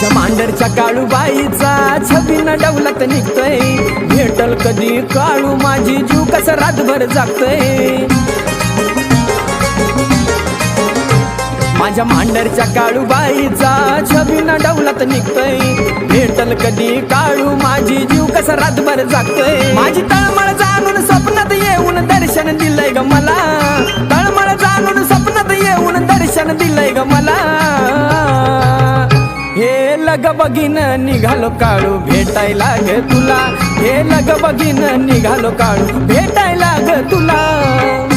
माझ्या मांडरच्या काळूबाईचा छबीनं डवलत निघतोय, भेटल कधी काळू माझी जीव कसा रातभर जागतोय। माझ्या मांडरच्या काळूबाईचा छबीनं डवलत निघतोय, भेटल कधी काळू माझी जीव कसा रातभर जागतोय। माझी तळमळ जाणून स्वप्नात येऊन दर्शन दिलंय ग मला, तळमळ जाणून स्वप्नात येऊन दर्शन दिलंय ग मला। हे लग बगीन निघालो काळू भेटायला ग तुला, हे लग बगीन निघालो काळू भेटायला ग तुला।